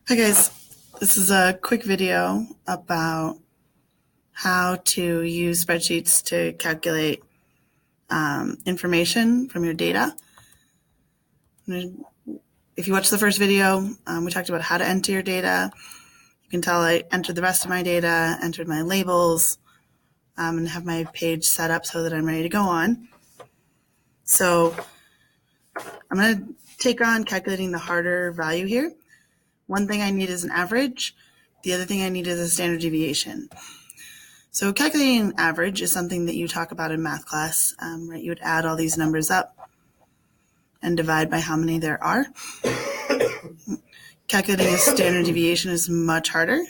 Hi guys, this is a quick video about how to use spreadsheets to calculate information from your data. If you watch the first video, we talked about how to enter your data. You can tell I entered the rest of my data, entered my labels, and have my page set up so that I'm ready to go on. So I'm going to take on calculating the harder value here. One thing I need is an average. The other thing I need is a standard deviation. So calculating an average is something that you talk about in math class, right? You would add all these numbers up and divide by how many there are. Calculating a standard deviation is much harder.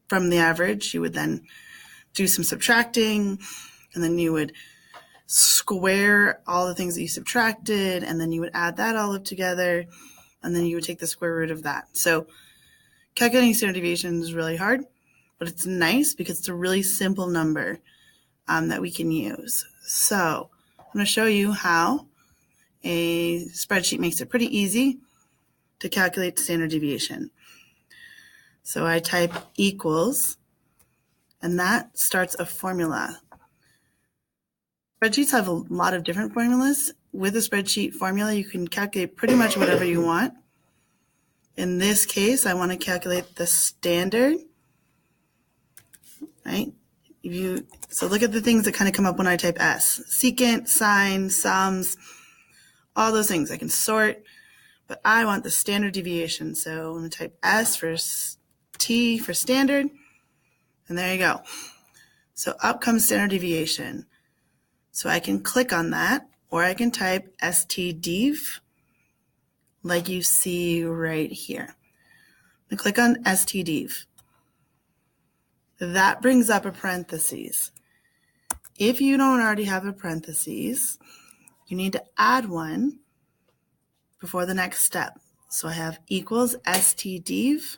From the average, you would then do some subtracting, and then you would square all the things that you subtracted, and then you would add that all up together, and then you would take the square root of that. So calculating standard deviation is really hard, but it's nice because it's a really simple number that we can use. So I'm going to show you how a spreadsheet makes it pretty easy to calculate standard deviation. So I type equals, and that starts a formula. Spreadsheets have a lot of different formulas. With a spreadsheet formula, you can calculate pretty much whatever you want. In this case, I want to calculate the standard, right? So look at the things that kind of come up when I type S. Secant, sine, sums, all those things. I can sort, but I want the standard deviation. So I'm going to type S for T for standard, and there you go. So up comes standard deviation. So I can click on that, or I can type stdev, like you see right here. I'm going to click on stdev. That brings up a parentheses. If you don't already have a parentheses, you need to add one before the next step. So I have equals stdev.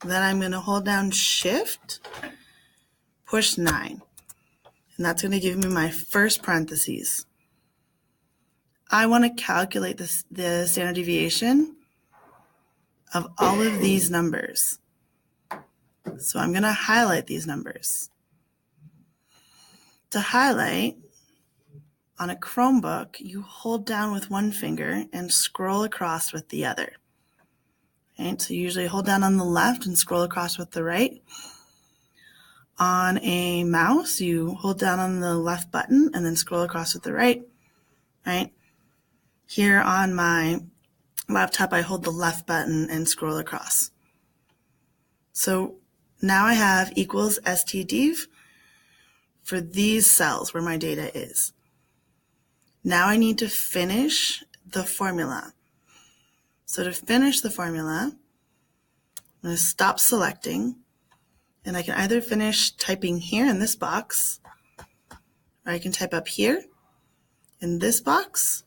Then I'm going to hold down Shift, push 9. And that's going to give me my first parentheses. I want to calculate the standard deviation of all of these numbers. So I'm going to highlight these numbers. To highlight, on a Chromebook, you hold down with one finger and scroll across with the other. Right? So you usually hold down on the left and scroll across with the right. On a mouse, you hold down on the left button and then scroll across with the right. Right? Here on my laptop, I hold the left button and scroll across. So now I have equals stdev for these cells where my data is. Now I need to finish the formula. So to finish the formula, I'm going to stop selecting, and I can either finish typing here in this box, or I can type up here in this box.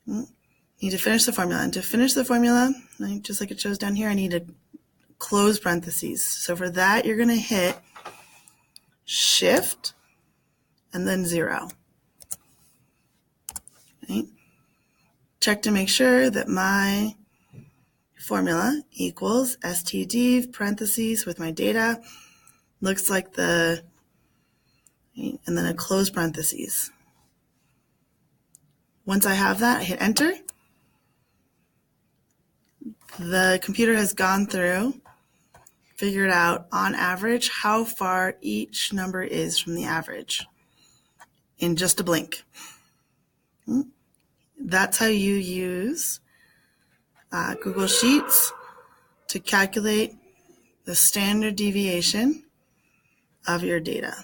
Need to finish the formula. And to finish the formula, just like it shows down here, I need to close parentheses. So for that, you're going to hit Shift and then 0. Right? Check to make sure that my formula equals stdev parentheses with my data looks like and then a close parentheses. Once I have that, I hit enter. The computer has gone through, figured out on average how far each number is from the average in just a blink. That's how you use Google Sheets to calculate the standard deviation of your data.